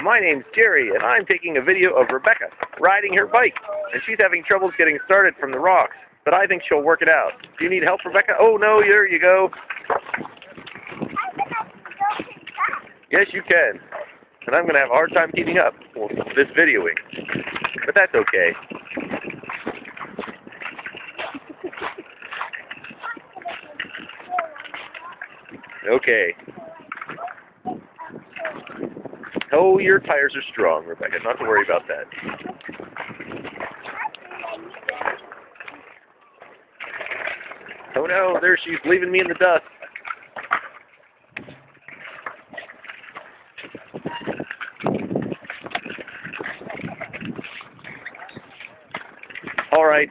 My name's Jerry, and I'm taking a video of Rebecca riding her bike, and she's having troubles getting started from the rocks, but I think she'll work it out. Do you need help, Rebecca? Oh, no, there you go. Yes, you can. And I'm going to have a hard time keeping up with this videoing, but that's okay. Okay. Oh, your tires are strong, Rebecca. Not to worry about that. Oh no, there she's leaving me in the dust. All right.